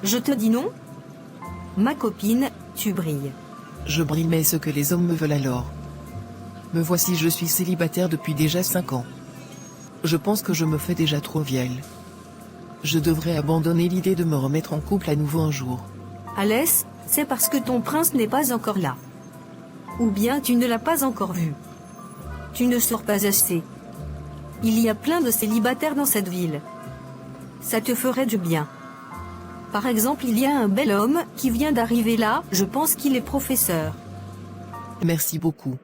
Je te dis non? Ma copine, tu brilles. Je brille, mais ce que les hommes me veulent alors. Me voici, je suis célibataire depuis déjà 5 ans. Je pense que je me fais déjà trop vieille. Je devrais abandonner l'idée de me remettre en couple à nouveau un jour. Alès, c'est parce que ton prince n'est pas encore là. Ou bien tu ne l'as pas encore vu. Tu ne sors pas assez. Il y a plein de célibataires dans cette ville. Ça te ferait du bien. Par exemple, il y a un bel homme qui vient d'arriver là, je pense qu'il est professeur. Merci beaucoup.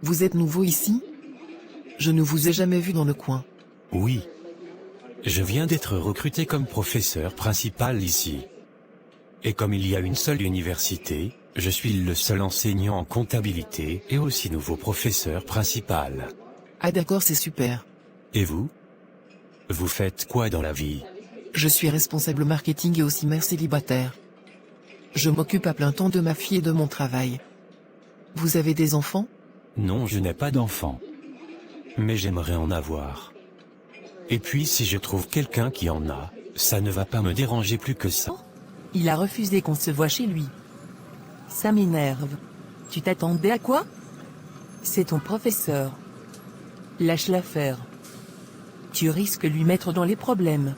Vous êtes nouveau ici? Je ne vous ai jamais vu dans le coin. Oui. Je viens d'être recruté comme professeur principal ici. Et comme il y a une seule université, je suis le seul enseignant en comptabilité et aussi nouveau professeur principal. Ah d'accord, c'est super. Et vous? Vous faites quoi dans la vie? Je suis responsable marketing et aussi mère célibataire. Je m'occupe à plein temps de ma fille et de mon travail. Vous avez des enfants? Non, je n'ai pas d'enfant. Mais j'aimerais en avoir. Et puis si je trouve quelqu'un qui en a, ça ne va pas me déranger plus que ça. Il a refusé qu'on se voie chez lui. Ça m'énerve. Tu t'attendais à quoi? C'est ton professeur. Lâche l'affaire. Tu risques de lui mettre dans les problèmes.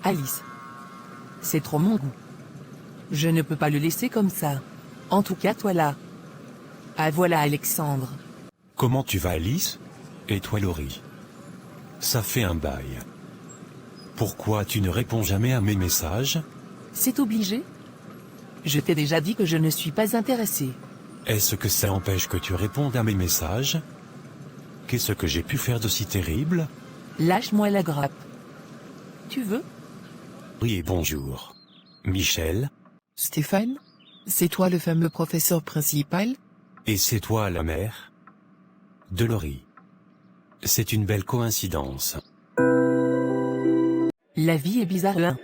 Alice. C'est trop mon goût. Je ne peux pas le laisser comme ça. En tout cas, toi là. Ah voilà Alexandre. Comment tu vas, Alice? Et toi, Laurie? Ça fait un bail. Pourquoi tu ne réponds jamais à mes messages? C'est obligé? Je t'ai déjà dit que je ne suis pas intéressé. Est-ce que ça empêche que tu répondes à mes messages? Qu'est-ce que j'ai pu faire de si terrible? Lâche-moi la grappe. Tu veux? Oui et bonjour. Michel? Stéphane? C'est toi le fameux professeur principal? Et c'est toi la mère? De Laurie. C'est une belle coïncidence. La vie est bizarre, hein.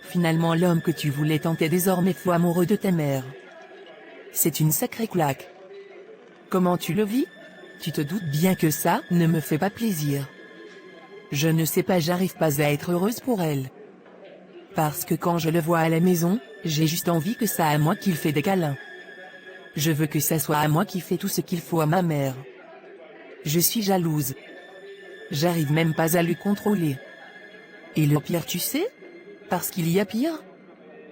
Finalement l'homme que tu voulais tenter est désormais fou amoureux de ta mère. C'est une sacrée claque. Comment tu le vis? Tu te doutes bien que ça ne me fait pas plaisir. Je ne sais pas, j'arrive pas à être heureuse pour elle. Parce que quand je le vois à la maison, j'ai juste envie que ça à moi qu'il fait des câlins. Je veux que ça soit à moi qui fait tout ce qu'il faut à ma mère. Je suis jalouse. J'arrive même pas à le contrôler. Et le pire, tu sais? Parce qu'il y a pire?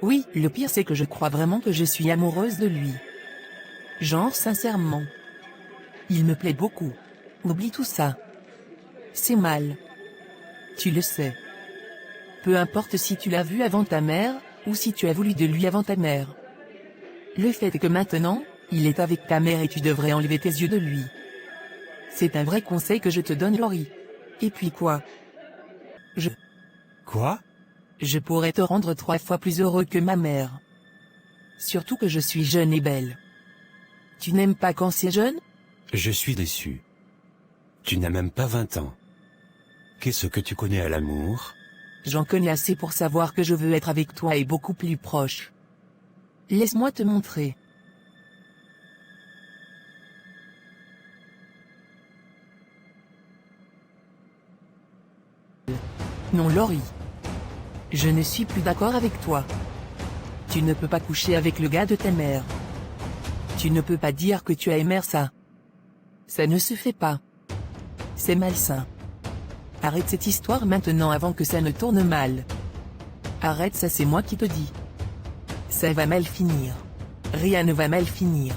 Oui, le pire c'est que je crois vraiment que je suis amoureuse de lui. Genre sincèrement. Il me plaît beaucoup. Oublie tout ça. C'est mal. Tu le sais. Peu importe si tu l'as vu avant ta mère, ou si tu as voulu de lui avant ta mère. Le fait est que maintenant, il est avec ta mère et tu devrais enlever tes yeux de lui. C'est un vrai conseil que je te donne, Laurie. Et puis quoi? Quoi? Je pourrais te rendre 3 fois plus heureux que ma mère. Surtout que je suis jeune et belle. Tu n'aimes pas quand c'est jeune? Je suis déçu. Tu n'as même pas 20 ans. Qu'est-ce que tu connais à l'amour? J'en connais assez pour savoir que je veux être avec toi et beaucoup plus proche. Laisse-moi te montrer. Non, Laurie. Je ne suis plus d'accord avec toi. Tu ne peux pas coucher avec le gars de ta mère. Tu ne peux pas dire que tu as aimé ça. Ça ne se fait pas. C'est malsain. Arrête cette histoire maintenant avant que ça ne tourne mal. Arrête ça, c'est moi qui te dis. Ça va mal finir. Rien ne va mal finir.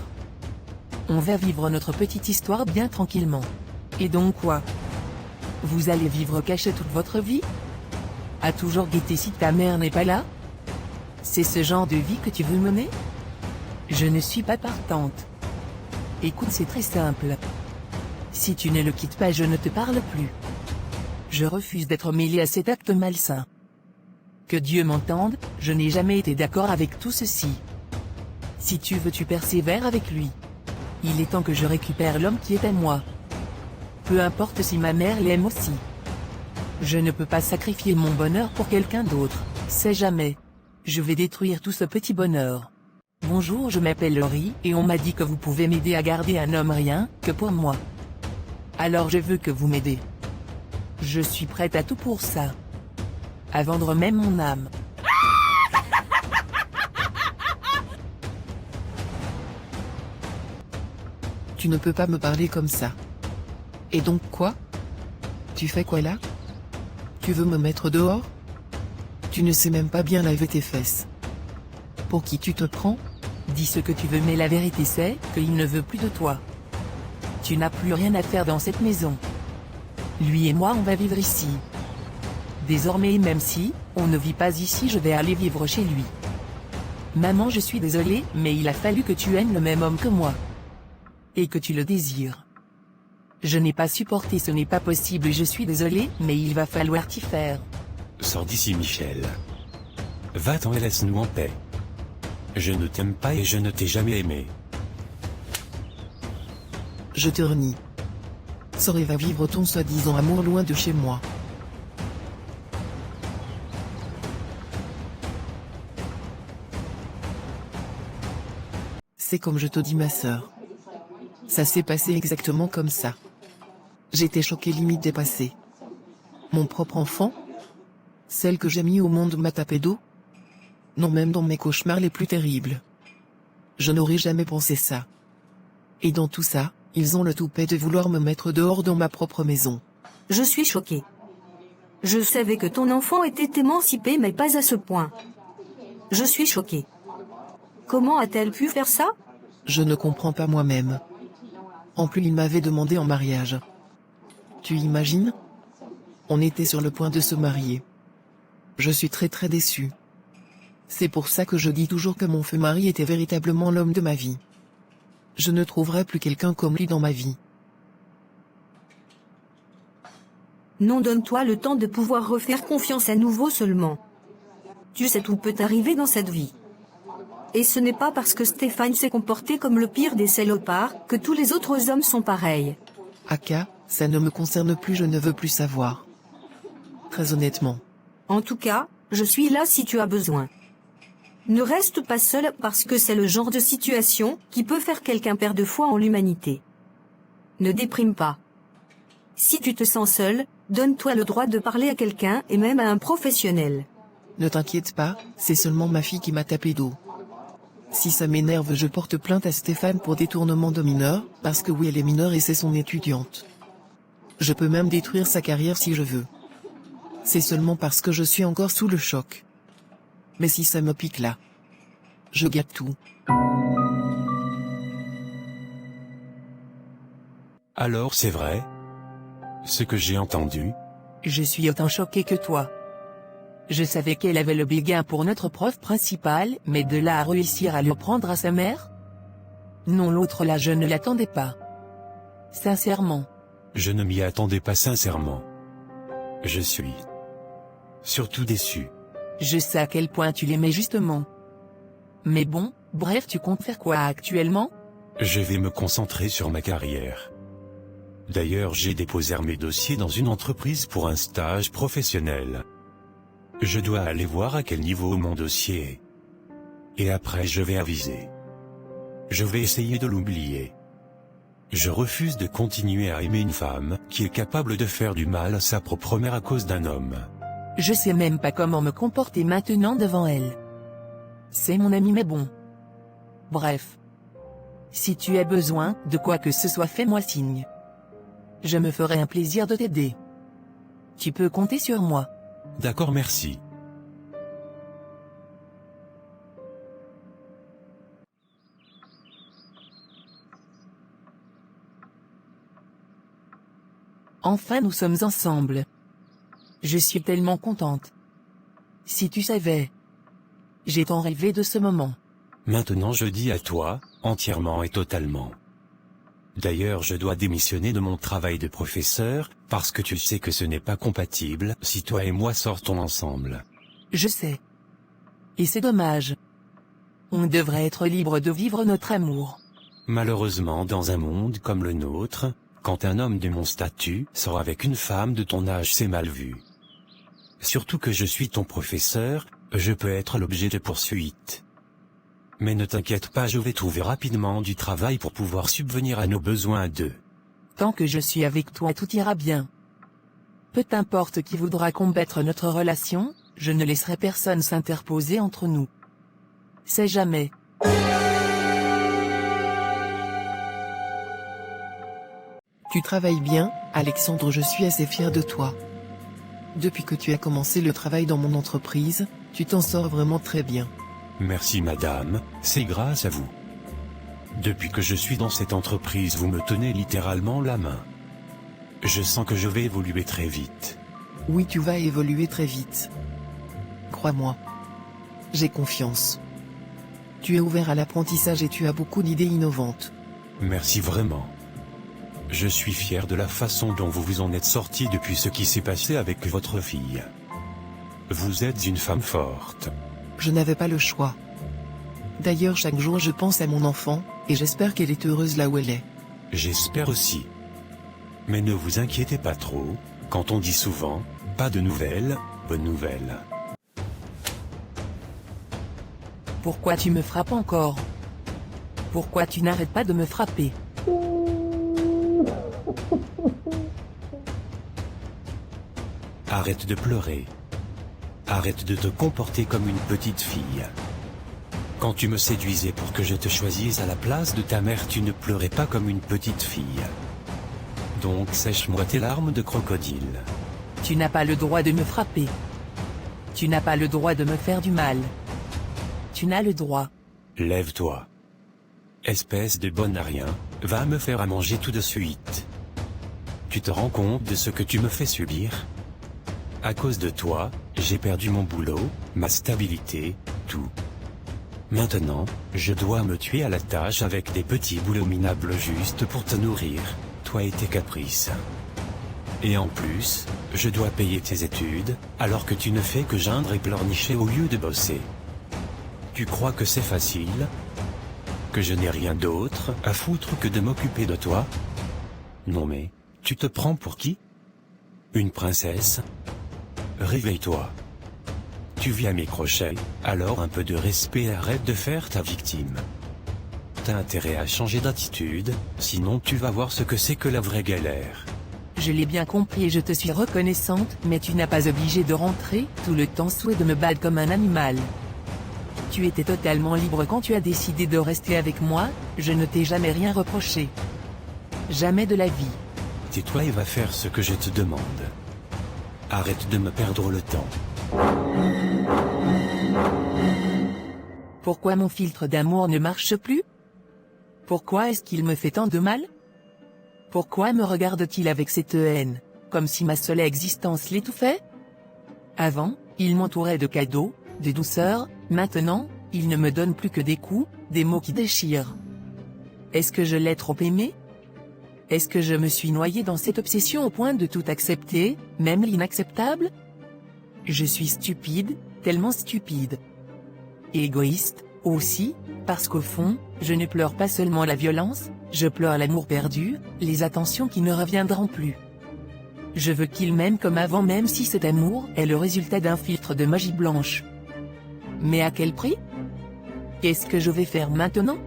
On va vivre notre petite histoire bien tranquillement. Et donc quoi? Vous allez vivre caché toute votre vie? À toujours guetter si ta mère n'est pas là? C'est ce genre de vie que tu veux mener? Je ne suis pas partante. Écoute, c'est très simple. Si tu ne le quittes pas, je ne te parle plus. Je refuse d'être mêlé à cet acte malsain. Que Dieu m'entende, je n'ai jamais été d'accord avec tout ceci. Si tu veux, tu persévères avec lui. Il est temps que je récupère l'homme qui est à moi. Peu importe si ma mère l'aime aussi. Je ne peux pas sacrifier mon bonheur pour quelqu'un d'autre, sais jamais. Je vais détruire tout ce petit bonheur. Bonjour, je m'appelle Laurie, et on m'a dit que vous pouvez m'aider à garder un homme rien que pour moi. Alors je veux que vous m'aidez. Je suis prête à tout pour ça. À vendre même mon âme. Tu ne peux pas me parler comme ça. Et donc quoi? Tu fais quoi là? Tu veux me mettre dehors? Tu ne sais même pas bien laver tes fesses. Pour qui tu te prends? Dis ce que tu veux mais la vérité c'est qu'il ne veut plus de toi. Tu n'as plus rien à faire dans cette maison. Lui et moi on va vivre ici. Désormais même si, on ne vit pas ici je vais aller vivre chez lui. Maman je suis désolée mais il a fallu que tu aimes le même homme que moi. Et que tu le désires. Je n'ai pas supporté ce n'est pas possible et je suis désolée mais il va falloir t'y faire. Sors d'ici Michel. Va-t'en et laisse-nous en paix. Je ne t'aime pas et je ne t'ai jamais aimé. Je te renie. Sors et va vivre ton soi-disant amour loin de chez moi. C'est comme je te dis ma sœur. Ça s'est passé exactement comme ça. J'étais choquée limite dépassée. Mon propre enfant? Celle que j'ai mis au monde m'a tapé d'eau? Non, même dans mes cauchemars les plus terribles. Je n'aurais jamais pensé ça. Et dans tout ça, ils ont le toupet de vouloir me mettre dehors dans ma propre maison. Je suis choquée. Je savais que ton enfant était émancipé mais pas à ce point. Je suis choquée. Comment a-t-elle pu faire ça? Je ne comprends pas moi-même. En plus il m'avait demandé en mariage. Tu imagines? On était sur le point de se marier. Je suis très déçue. C'est pour ça que je dis toujours que mon feu mari était véritablement l'homme de ma vie. Je ne trouverai plus quelqu'un comme lui dans ma vie. Non, donne-toi le temps de pouvoir refaire confiance à nouveau seulement. Tu sais tout peut arriver dans cette vie. Et ce n'est pas parce que Stéphane s'est comporté comme le pire des salopards que tous les autres hommes sont pareils. Aka, ça ne me concerne plus, je ne veux plus savoir. Très honnêtement. En tout cas, je suis là si tu as besoin. Ne reste pas seul parce que c'est le genre de situation qui peut faire quelqu'un perdre foi en l'humanité. Ne déprime pas. Si tu te sens seul, donne-toi le droit de parler à quelqu'un et même à un professionnel. Ne t'inquiète pas, c'est seulement ma fille qui m'a tapé d'eau. Si ça m'énerve, je porte plainte à Stéphane pour détournement de mineurs, parce que oui, elle est mineure et c'est son étudiante. Je peux même détruire sa carrière si je veux. C'est seulement parce que je suis encore sous le choc. Mais si ça me pique là, je gâte tout. Alors c'est vrai? Ce que j'ai entendu? Je suis autant choquée que toi. Je savais qu'elle avait le béguin pour notre prof principal, mais de là à réussir à le prendre à sa mère? Non, l'autre là je ne l'attendais pas. Sincèrement. Je ne m'y attendais pas sincèrement. Je suis surtout déçu. Je sais à quel point tu l'aimais justement. Mais bon, bref, tu comptes faire quoi actuellement? Je vais me concentrer sur ma carrière. D'ailleurs, j'ai déposé mes dossiers dans une entreprise pour un stage professionnel. Je dois aller voir à quel niveau mon dossier est. Et après je vais aviser. Je vais essayer de l'oublier. Je refuse de continuer à aimer une femme qui est capable de faire du mal à sa propre mère à cause d'un homme. Je sais même pas comment me comporter maintenant devant elle. C'est mon ami mais bon. Bref. Si tu as besoin de quoi que ce soit, fais-moi signe. Je me ferai un plaisir de t'aider. Tu peux compter sur moi. D'accord, merci. Enfin nous sommes ensemble. Je suis tellement contente. Si tu savais. J'ai tant rêvé de ce moment. Maintenant je dis à toi, entièrement et totalement. D'ailleurs je dois démissionner de mon travail de professeur, parce que tu sais que ce n'est pas compatible si toi et moi sortons ensemble. Je sais. Et c'est dommage. On devrait être libre de vivre notre amour. Malheureusement dans un monde comme le nôtre, quand un homme de mon statut sort avec une femme de ton âge c'est mal vu. Surtout que je suis ton professeur, je peux être l'objet de poursuites. Mais ne t'inquiète pas, je vais trouver rapidement du travail pour pouvoir subvenir à nos besoins à deux. Tant que je suis avec toi tout ira bien. Peu importe qui voudra combattre notre relation, je ne laisserai personne s'interposer entre nous. C'est jamais. Tu travailles bien, Alexandre, je suis assez fier de toi. Depuis que tu as commencé le travail dans mon entreprise, tu t'en sors vraiment très bien. Merci madame, c'est grâce à vous. Depuis que je suis dans cette entreprise, vous me tenez littéralement la main. Je sens que je vais évoluer très vite. Oui, tu vas évoluer très vite. Crois-moi. J'ai confiance. Tu es ouvert à l'apprentissage et tu as beaucoup d'idées innovantes. Merci vraiment. Je suis fier de la façon dont vous vous en êtes sorti depuis ce qui s'est passé avec votre fille. Vous êtes une femme forte. Je n'avais pas le choix. D'ailleurs, chaque jour je pense à mon enfant, et j'espère qu'elle est heureuse là où elle est. J'espère aussi. Mais ne vous inquiétez pas trop, quand on dit souvent, pas de nouvelles, bonnes nouvelles. Pourquoi tu me frappes encore? Pourquoi tu n'arrêtes pas de me frapper? Arrête de pleurer. Arrête de te comporter comme une petite fille. Quand tu me séduisais pour que je te choisisse à la place de ta mère, tu ne pleurais pas comme une petite fille. Donc sèche-moi tes larmes de crocodile. Tu n'as pas le droit de me frapper. Tu n'as pas le droit de me faire du mal. Tu n'as le droit. Lève-toi. Espèce de bonne à rien, va me faire à manger tout de suite. Tu te rends compte de ce que tu me fais subir? À cause de toi, j'ai perdu mon boulot, ma stabilité, tout. Maintenant, je dois me tuer à la tâche avec des petits boulots minables juste pour te nourrir, toi et tes caprices. Et en plus, je dois payer tes études, alors que tu ne fais que geindre et pleurnicher au lieu de bosser. Tu crois que c'est facile? Que je n'ai rien d'autre à foutre que de m'occuper de toi? Non mais, tu te prends pour qui? Une princesse? Réveille-toi. Tu vis à mes crochets, alors un peu de respect et arrête de faire ta victime. T'as intérêt à changer d'attitude, sinon tu vas voir ce que c'est que la vraie galère. Je l'ai bien compris et je te suis reconnaissante, mais tu n'as pas obligé de rentrer tout le temps souhait de me battre comme un animal. Tu étais totalement libre quand tu as décidé de rester avec moi, je ne t'ai jamais rien reproché. Jamais de la vie. Tais-toi et va faire ce que je te demande. Arrête de me perdre le temps. Pourquoi mon filtre d'amour ne marche plus? Pourquoi est-ce qu'il me fait tant de mal? Pourquoi me regarde-t-il avec cette haine, comme si ma seule existence l'étouffait? Avant, il m'entourait de cadeaux, de douceur, maintenant, il ne me donne plus que des coups, des mots qui déchirent. Est-ce que je l'ai trop aimé? Est-ce que je me suis noyé dans cette obsession au point de tout accepter, même l'inacceptable? Je suis stupide, tellement stupide. Et égoïste, aussi, parce qu'au fond, je ne pleure pas seulement la violence, je pleure l'amour perdu, les attentions qui ne reviendront plus. Je veux qu'il m'aime comme avant même si cet amour est le résultat d'un filtre de magie blanche. Mais à quel prix? Qu'est-ce que je vais faire maintenant?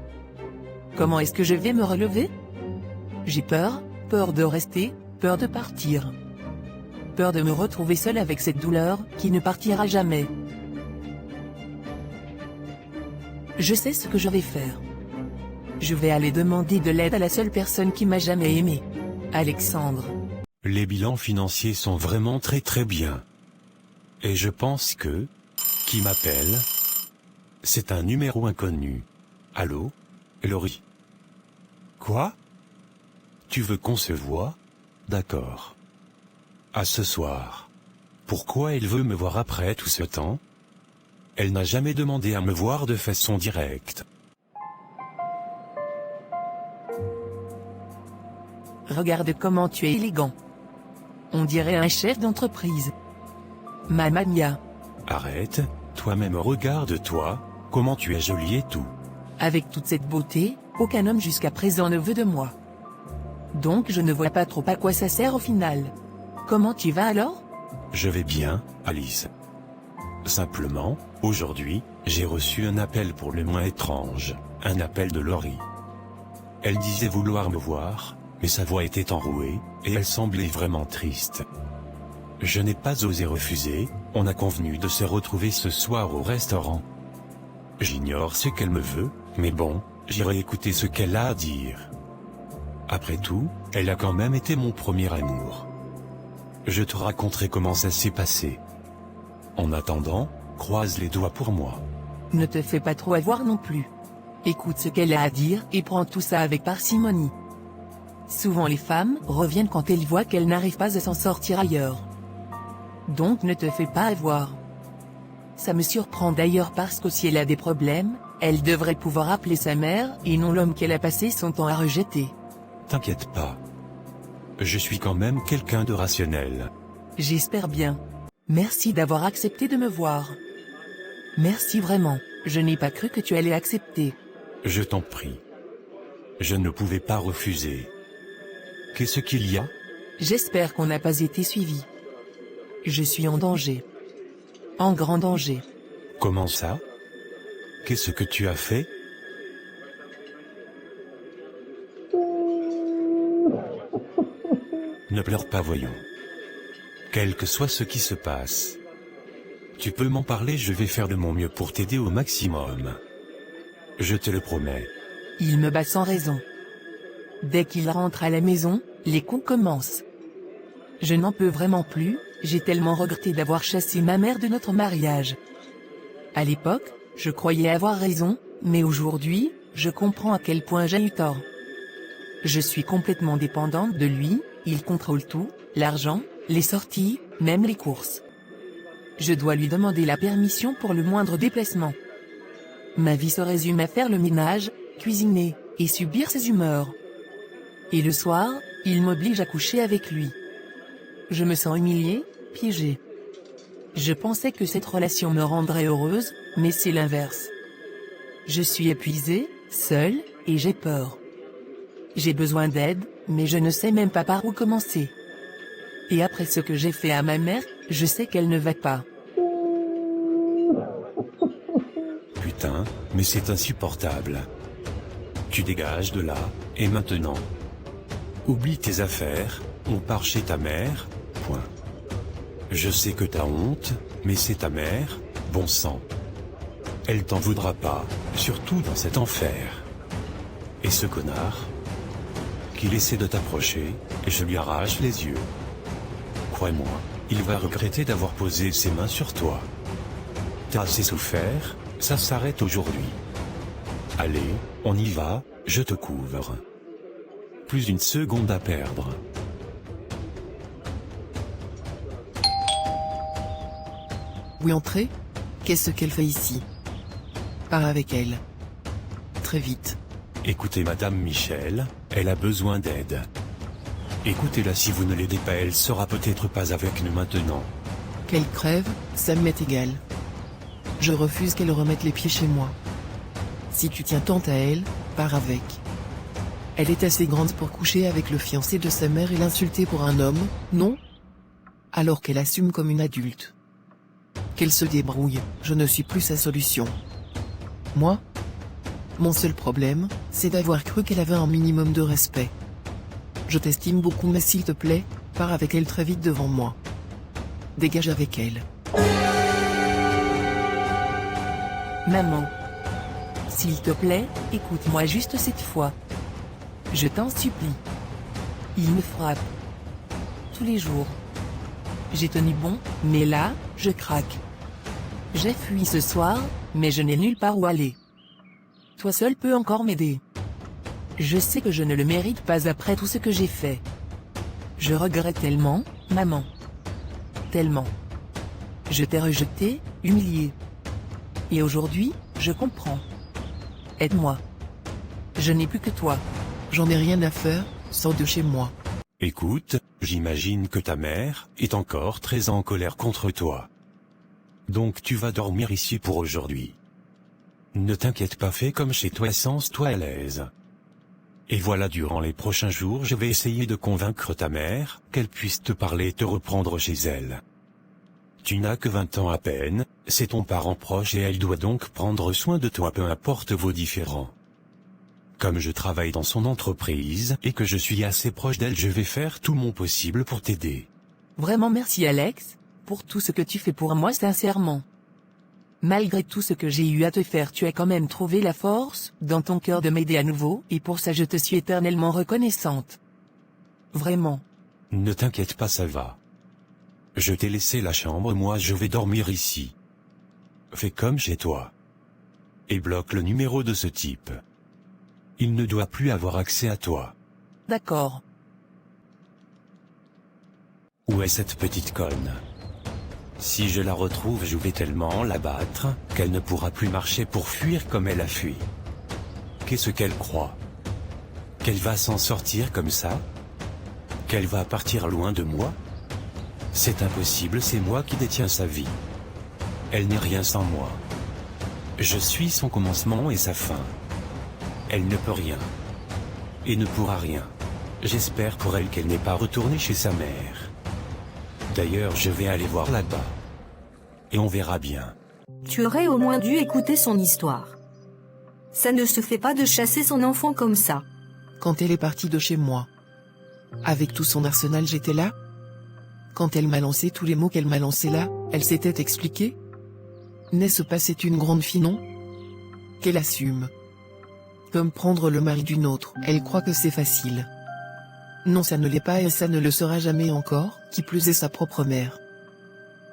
Comment est-ce que je vais me relever? J'ai peur, peur de rester, peur de partir. Peur de me retrouver seule avec cette douleur, qui ne partira jamais. Je sais ce que je vais faire. Je vais aller demander de l'aide à la seule personne qui m'a jamais aimé. Alexandre. Les bilans financiers sont vraiment très bien. Et je pense que... Qui m'appelle? C'est un numéro inconnu. Allô? Laurie? Quoi? Tu veux qu'on se voie? D'accord. À ce soir. Pourquoi elle veut me voir après tout ce temps? Elle n'a jamais demandé à me voir de façon directe. Regarde comment tu es élégant. On dirait un chef d'entreprise. Mamma mia. Arrête, toi-même regarde-toi, comment tu es jolie et tout. Avec toute cette beauté, aucun homme jusqu'à présent ne veut de moi. Donc je ne vois pas trop à quoi ça sert au final. Comment tu vas alors? Je vais bien, Alice. Simplement, aujourd'hui, j'ai reçu un appel pour le moins étrange, un appel de Laurie. Elle disait vouloir me voir, mais sa voix était enrouée, et elle semblait vraiment triste. Je n'ai pas osé refuser, on a convenu de se retrouver ce soir au restaurant. J'ignore ce qu'elle me veut, mais bon, j'irai écouter ce qu'elle a à dire. Après tout, elle a quand même été mon premier amour. Je te raconterai comment ça s'est passé. En attendant, croise les doigts pour moi. Ne te fais pas trop avoir non plus. Écoute ce qu'elle a à dire et prends tout ça avec parcimonie. Souvent les femmes reviennent quand elles voient qu'elles n'arrivent pas à s'en sortir ailleurs. Donc ne te fais pas avoir. Ça me surprend d'ailleurs parce que si elle a des problèmes, elle devrait pouvoir appeler sa mère et non l'homme qu'elle a passé son temps à rejeter. T'inquiète pas. Je suis quand même quelqu'un de rationnel. J'espère bien. Merci d'avoir accepté de me voir. Merci vraiment, je n'ai pas cru que tu allais accepter. Je t'en prie. Je ne pouvais pas refuser. Qu'est-ce qu'il y a? J'espère qu'on n'a pas été suivi. Je suis en danger. En grand danger. Comment ça? Qu'est-ce que tu as fait? Ne pleure pas, voyons. Quel que soit ce qui se passe. Tu peux m'en parler, je vais faire de mon mieux pour t'aider au maximum. Je te le promets. Il me bat sans raison. Dès qu'il rentre à la maison, les coups commencent. Je n'en peux vraiment plus, j'ai tellement regretté d'avoir chassé ma mère de notre mariage. À l'époque, je croyais avoir raison, mais aujourd'hui, je comprends à quel point j'ai eu tort. Je suis complètement dépendante de lui, il contrôle tout, l'argent, les sorties, même les courses. Je dois lui demander la permission pour le moindre déplacement. Ma vie se résume à faire le ménage, cuisiner, et subir ses humeurs. Et le soir, il m'oblige à coucher avec lui. Je me sens humiliée, piégée. Je pensais que cette relation me rendrait heureuse, mais c'est l'inverse. Je suis épuisée, seule, et j'ai peur. J'ai besoin d'aide, mais je ne sais même pas par où commencer. Et après ce que j'ai fait à ma mère, je sais qu'elle ne va pas. Putain, mais c'est insupportable. Tu dégages de là, et maintenant? Oublie tes affaires, on part chez ta mère, point. Je sais que t'as honte, mais c'est ta mère, bon sang. Elle t'en voudra pas, surtout dans cet enfer. Et ce connard? Qu'il essaie de t'approcher, et je lui arrache les yeux. Crois-moi, il va regretter d'avoir posé ses mains sur toi. T'as assez souffert, ça s'arrête aujourd'hui. Allez, on y va, je te couvre. Plus une seconde à perdre. Oui, entrez. Qu'est-ce qu'elle fait ici? Pars avec elle. Très vite. Écoutez Madame Michel, elle a besoin d'aide. Écoutez-la, si vous ne l'aidez pas, elle sera peut-être pas avec nous maintenant. Qu'elle crève, ça m'est égal. Je refuse qu'elle remette les pieds chez moi. Si tu tiens tant à elle, pars avec. Elle est assez grande pour coucher avec le fiancé de sa mère et l'insulter pour un homme, non? Alors qu'elle assume comme une adulte. Qu'elle se débrouille, je ne suis plus sa solution. Moi? Mon seul problème, c'est d'avoir cru qu'elle avait un minimum de respect. Je t'estime beaucoup, mais s'il te plaît, pars avec elle très vite devant moi. Dégage avec elle. Maman. S'il te plaît, écoute-moi juste cette fois. Je t'en supplie. Il me frappe. Tous les jours. J'ai tenu bon, mais là, je craque. J'ai fui ce soir, mais je n'ai nulle part où aller. Toi seul peux encore m'aider. Je sais que je ne le mérite pas après tout ce que j'ai fait. Je regrette tellement, maman. Tellement. Je t'ai rejeté, humilié. Et aujourd'hui, je comprends. Aide-moi. Je n'ai plus que toi. J'en ai rien à faire, sors de chez moi. Écoute, j'imagine que ta mère est encore très en colère contre toi. Donc tu vas dormir ici pour aujourd'hui. Ne t'inquiète pas, fais comme chez toi, sens-toi à l'aise. Et voilà, durant les prochains jours, je vais essayer de convaincre ta mère, qu'elle puisse te parler et te reprendre chez elle. Tu n'as que 20 ans à peine, c'est ton parent proche et elle doit donc prendre soin de toi, peu importe vos différends. Comme je travaille dans son entreprise et que je suis assez proche d'elle, je vais faire tout mon possible pour t'aider. Vraiment merci Alex, pour tout ce que tu fais pour moi sincèrement. Malgré tout ce que j'ai eu à te faire, tu as quand même trouvé la force, dans ton cœur, de m'aider à nouveau, et pour ça je te suis éternellement reconnaissante. Vraiment. Ne t'inquiète pas, ça va. Je t'ai laissé la chambre, moi je vais dormir ici. Fais comme chez toi. Et bloque le numéro de ce type. Il ne doit plus avoir accès à toi. D'accord. Où est cette petite conne? Si je la retrouve, je vais tellement la battre, qu'elle ne pourra plus marcher pour fuir comme elle a fui. Qu'est-ce qu'elle croit? Qu'elle va s'en sortir comme ça? Qu'elle va partir loin de moi? C'est impossible, c'est moi qui détiens sa vie. Elle n'est rien sans moi. Je suis son commencement et sa fin. Elle ne peut rien. Et ne pourra rien. J'espère pour elle qu'elle n'est pas retournée chez sa mère. D'ailleurs, je vais aller voir là-bas. Et on verra bien. Tu aurais au moins dû écouter son histoire. Ça ne se fait pas de chasser son enfant comme ça. Quand elle est partie de chez moi. Avec tout son arsenal, j'étais là. Quand elle m'a lancé tous les mots qu'elle m'a lancés là, elle s'était expliquée. N'est-ce pas, c'est une grande fille, non? Qu'elle assume. Comme prendre le mari d'une autre, elle croit que c'est facile. Non, ça ne l'est pas et ça ne le sera jamais encore, qui plus est sa propre mère.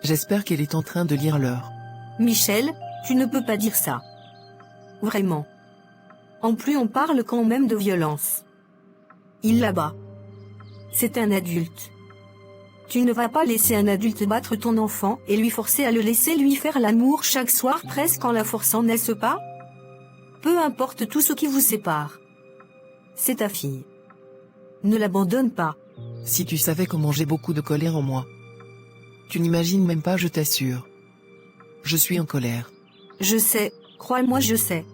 J'espère qu'elle est en train de lire l'heure. Michel, tu ne peux pas dire ça. Vraiment. En plus, on parle quand même de violence. Il la bat. C'est un adulte. Tu ne vas pas laisser un adulte battre ton enfant et lui forcer à le laisser lui faire l'amour chaque soir presque en la forçant, n'est-ce pas? Peu importe tout ce qui vous sépare. C'est ta fille. Ne l'abandonne pas. Si tu savais comment j'ai beaucoup de colère en moi. Tu n'imagines même pas, je t'assure. Je suis en colère. Je sais, crois-moi, je sais.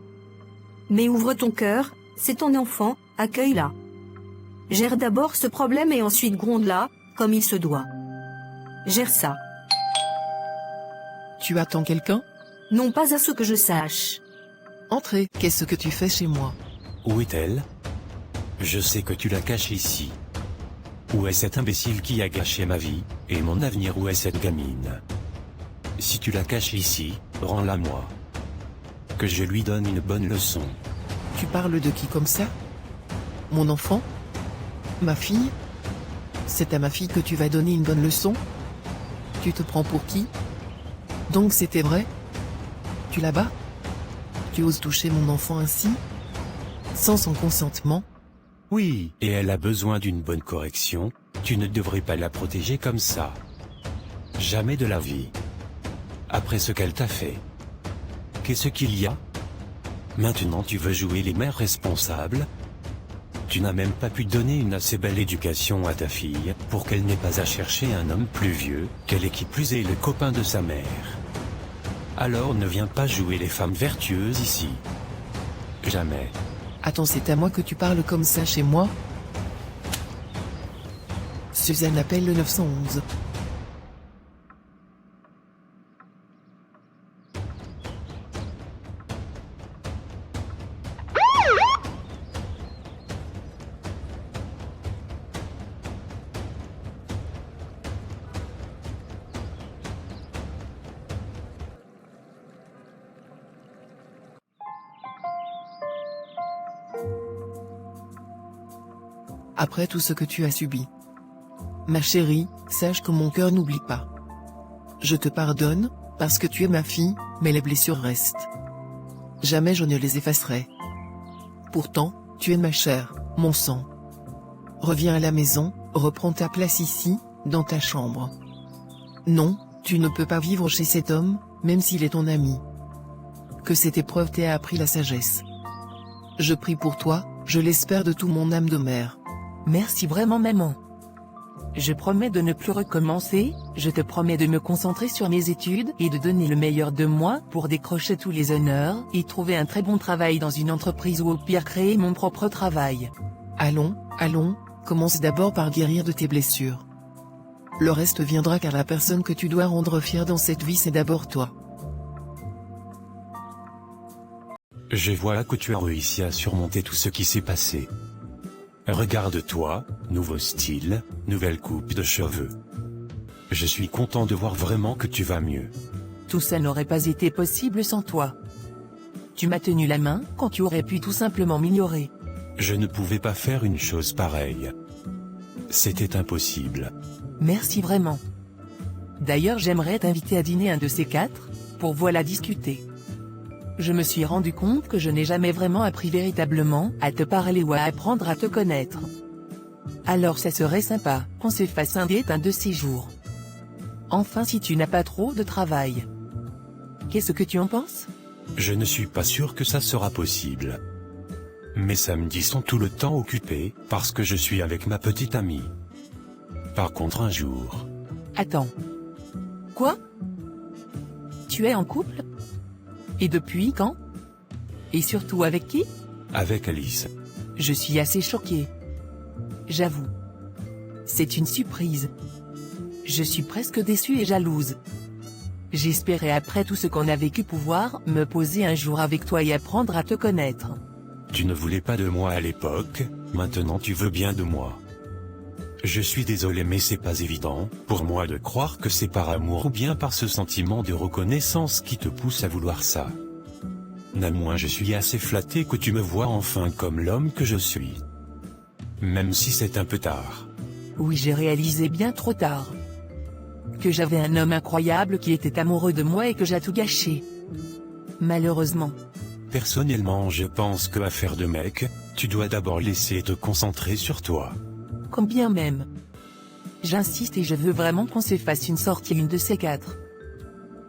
Mais ouvre ton cœur, c'est ton enfant, accueille-la. Gère d'abord ce problème et ensuite gronde-la, comme il se doit. Gère ça. Tu attends quelqu'un? Non, pas à ce que je sache. Entrez, qu'est-ce que tu fais chez moi? Où est-elle? Je sais que tu la caches ici. Où est cet imbécile qui a gâché ma vie, et mon avenir? Où est cette gamine? Si tu la caches ici, rends-la moi. Que je lui donne une bonne leçon. Tu parles de qui comme ça? Mon enfant? Ma fille? C'est à ma fille que tu vas donner une bonne leçon? Tu te prends pour qui? Donc c'était vrai? Tu la bats? Tu oses toucher mon enfant ainsi? Sans son consentement? Oui, et elle a besoin d'une bonne correction, tu ne devrais pas la protéger comme ça. Jamais de la vie. Après ce qu'elle t'a fait. Qu'est-ce qu'il y a? Maintenant tu veux jouer les mères responsables? Tu n'as même pas pu donner une assez belle éducation à ta fille, pour qu'elle n'ait pas à chercher un homme plus vieux, qu'elle est qui plus est le copain de sa mère. Alors ne viens pas jouer les femmes vertueuses ici. Jamais. Attends, c'est à moi que tu parles comme ça chez moi? Suzanne appelle le 911. Après tout ce que tu as subi. Ma chérie, sache que mon cœur n'oublie pas. Je te pardonne, parce que tu es ma fille, mais les blessures restent. Jamais je ne les effacerai. Pourtant, tu es ma chair, mon sang. Reviens à la maison, reprends ta place ici, dans ta chambre. Non, tu ne peux pas vivre chez cet homme, même s'il est ton ami. Que cette épreuve t'ait appris la sagesse. Je prie pour toi, je l'espère de tout mon âme de mère. Merci vraiment, maman. Je promets de ne plus recommencer, je te promets de me concentrer sur mes études et de donner le meilleur de moi pour décrocher tous les honneurs et trouver un très bon travail dans une entreprise ou au pire créer mon propre travail. Allons, commence d'abord par guérir de tes blessures. Le reste viendra car la personne que tu dois rendre fière dans cette vie c'est d'abord toi. Je vois que tu as réussi à surmonter tout ce qui s'est passé. Regarde-toi, nouveau style, nouvelle coupe de cheveux. Je suis content de voir vraiment que tu vas mieux. Tout ça n'aurait pas été possible sans toi. Tu m'as tenu la main quand tu aurais pu tout simplement m'ignorer. Je ne pouvais pas faire une chose pareille. C'était impossible. Merci vraiment. D'ailleurs, j'aimerais t'inviter à dîner un de ces quatre, pour voilà discuter. Je me suis rendu compte que je n'ai jamais vraiment appris véritablement à te parler ou à apprendre à te connaître. Alors ça serait sympa qu'on se fasse un date un de ces jours. Enfin, si tu n'as pas trop de travail. Qu'est-ce que tu en penses? Je ne suis pas sûr que ça sera possible. Mes samedis sont tout le temps occupés, parce que je suis avec ma petite amie. Par contre, un jour... Attends. Quoi? Tu es en couple? Et depuis quand? Et surtout avec qui? Avec Alice. Je suis assez choquée. J'avoue. C'est une surprise. Je suis presque déçue et jalouse. J'espérais après tout ce qu'on a vécu pouvoir me poser un jour avec toi et apprendre à te connaître. Tu ne voulais pas de moi à l'époque, maintenant tu veux bien de moi. Je suis désolé mais c'est pas évident, pour moi de croire que c'est par amour ou bien par ce sentiment de reconnaissance qui te pousse à vouloir ça. Néanmoins je suis assez flatté que tu me vois enfin comme l'homme que je suis. Même si c'est un peu tard. Oui, j'ai réalisé bien trop tard. Que j'avais un homme incroyable qui était amoureux de moi et que j'ai tout gâché. Malheureusement. Personnellement je pense que affaire de mec, tu dois d'abord laisser te concentrer sur toi. Combien même. J'insiste et je veux vraiment qu'on se fasse une sortie une de ces quatre.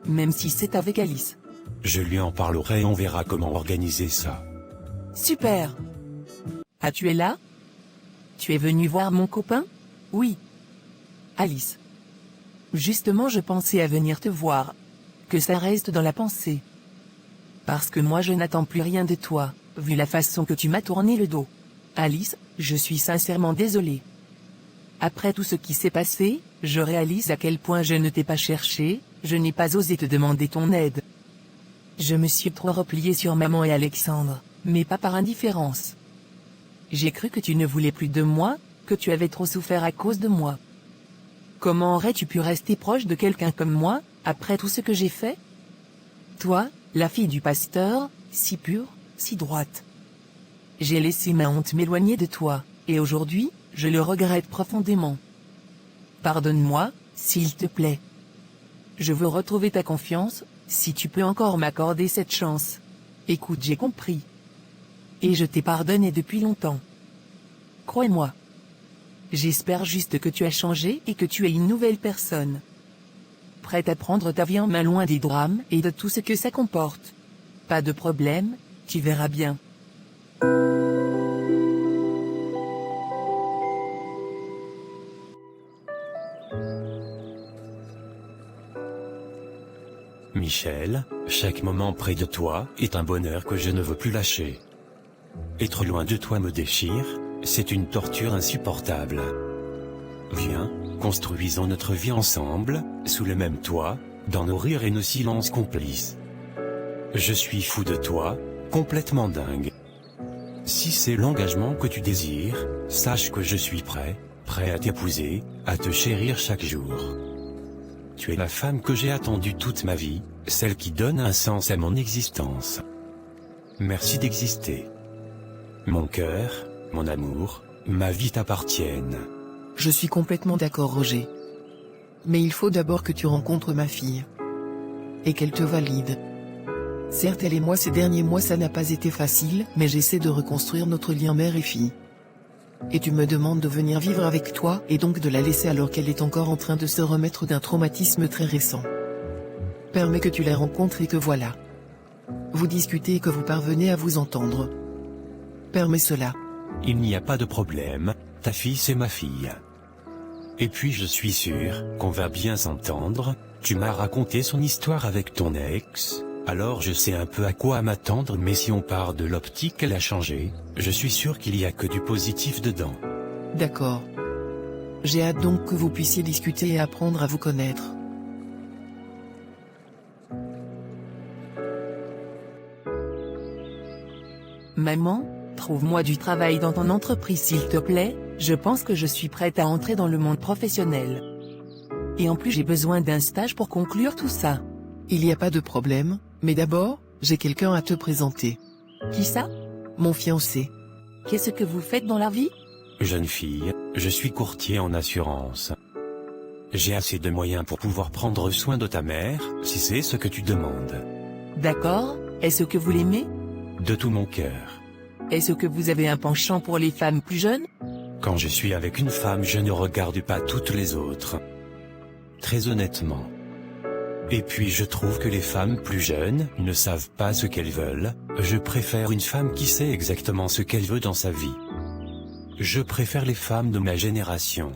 Même si c'est avec Alice. Je lui en parlerai et on verra comment organiser ça. Super. Ah, tu es là? Tu es venu voir mon copain? Oui. Alice. Justement, je pensais à venir te voir. Que ça reste dans la pensée. Parce que moi je n'attends plus rien de toi, vu la façon que tu m'as tourné le dos. Alice, je suis sincèrement désolée. Après tout ce qui s'est passé, je réalise à quel point je ne t'ai pas cherché, je n'ai pas osé te demander ton aide. Je me suis trop repliée sur maman et Alexandre, mais pas par indifférence. J'ai cru que tu ne voulais plus de moi, que tu avais trop souffert à cause de moi. Comment aurais-tu pu rester proche de quelqu'un comme moi, après tout ce que j'ai fait? Toi, la fille du pasteur, si pure, si droite. J'ai laissé ma honte m'éloigner de toi, et aujourd'hui, je le regrette profondément. Pardonne-moi, s'il te plaît. Je veux retrouver ta confiance, si tu peux encore m'accorder cette chance. Écoute, j'ai compris. Et je t'ai pardonné depuis longtemps. Crois-moi. J'espère juste que tu as changé et que tu es une nouvelle personne. Prête à prendre ta vie en main loin des drames et de tout ce que ça comporte. Pas de problème, tu verras bien. Michel, chaque moment près de toi est un bonheur que je ne veux plus lâcher. Être loin de toi me déchire, c'est une torture insupportable. Viens, construisons notre vie ensemble, sous le même toit, dans nos rires et nos silences complices. Je suis fou de toi, complètement dingue. Si c'est l'engagement que tu désires, sache que je suis prêt à t'épouser, à te chérir chaque jour. Tu es la femme que j'ai attendue toute ma vie, celle qui donne un sens à mon existence. Merci d'exister. Mon cœur, mon amour, ma vie t'appartiennent. Je suis complètement d'accord, Roger. Mais il faut d'abord que tu rencontres ma fille. Et qu'elle te valide. Certes, elle et moi ces derniers mois ça n'a pas été facile, mais j'essaie de reconstruire notre lien mère et fille. Et tu me demandes de venir vivre avec toi, et donc de la laisser alors qu'elle est encore en train de se remettre d'un traumatisme très récent. Permets que tu la rencontres et que voilà. Vous discutez et que vous parvenez à vous entendre. Permets cela. Il n'y a pas de problème, ta fille c'est ma fille. Et puis je suis sûr qu'on va bien s'entendre, tu m'as raconté son histoire avec ton ex, alors je sais un peu à quoi m'attendre, mais si on part de l'optique qu'elle a changé, je suis sûr qu'il y a que du positif dedans. D'accord. J'ai hâte donc que vous puissiez discuter et apprendre à vous connaître. Maman, trouve-moi du travail dans ton entreprise s'il te plaît, je pense que je suis prête à entrer dans le monde professionnel. Et en plus j'ai besoin d'un stage pour conclure tout ça. Il n'y a pas de problème, mais d'abord, j'ai quelqu'un à te présenter. Qui ça? Mon fiancé. Qu'est-ce que vous faites dans la vie? Jeune fille, je suis courtier en assurance. J'ai assez de moyens pour pouvoir prendre soin de ta mère, si c'est ce que tu demandes. D'accord, est-ce que vous l'aimez? De tout mon cœur. Est-ce que vous avez un penchant pour les femmes plus jeunes? Quand je suis avec une femme, je ne regarde pas toutes les autres. Très honnêtement. Et puis je trouve que les femmes plus jeunes ne savent pas ce qu'elles veulent. Je préfère une femme qui sait exactement ce qu'elle veut dans sa vie. Je préfère les femmes de ma génération.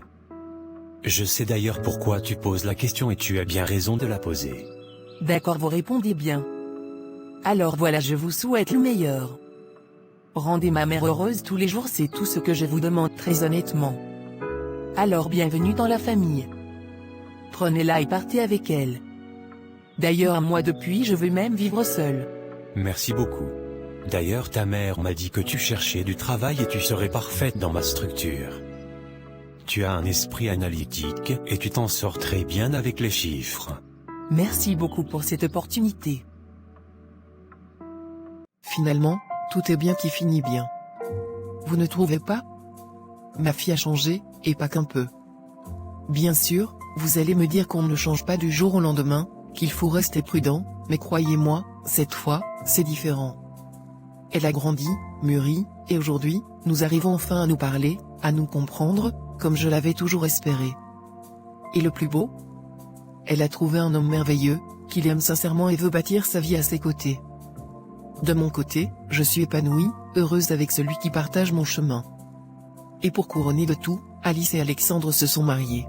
Je sais d'ailleurs pourquoi tu poses la question et tu as bien raison de la poser. D'accord, vous répondez bien. Alors voilà, je vous souhaite le meilleur. Rendez ma mère heureuse tous les jours, c'est tout ce que je vous demande très honnêtement. Alors bienvenue dans la famille. Prenez-la et partez avec elle. D'ailleurs moi depuis je veux même vivre seul. Merci beaucoup. D'ailleurs ta mère m'a dit que tu cherchais du travail et tu serais parfaite dans ma structure. Tu as un esprit analytique et tu t'en sors très bien avec les chiffres. Merci beaucoup pour cette opportunité. Finalement, tout est bien qui finit bien. Vous ne trouvez pas? Ma fille a changé, et pas qu'un peu. Bien sûr, vous allez me dire qu'on ne change pas du jour au lendemain, qu'il faut rester prudent, mais croyez-moi, cette fois, c'est différent. Elle a grandi, mûri, et aujourd'hui, nous arrivons enfin à nous parler, à nous comprendre, comme je l'avais toujours espéré. Et le plus beau? Elle a trouvé un homme merveilleux, qui l'aime sincèrement et veut bâtir sa vie à ses côtés. De mon côté, je suis épanouie, heureuse avec celui qui partage mon chemin. Et pour couronner le tout, Alice et Alexandre se sont mariés.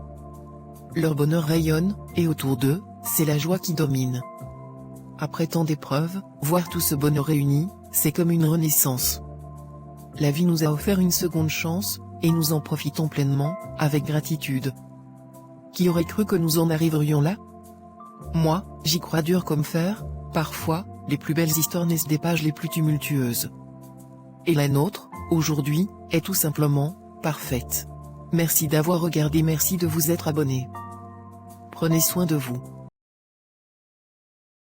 Leur bonheur rayonne, et autour d'eux, c'est la joie qui domine. Après tant d'épreuves, voir tout ce bonheur réuni, c'est comme une renaissance. La vie nous a offert une seconde chance, et nous en profitons pleinement, avec gratitude. Qui aurait cru que nous en arriverions là? Moi, j'y crois dur comme fer, parfois, les plus belles histoires naissent des pages les plus tumultueuses. Et la nôtre, aujourd'hui, est tout simplement, parfaite. Merci d'avoir regardé, merci de vous être abonné. Prenez soin de vous.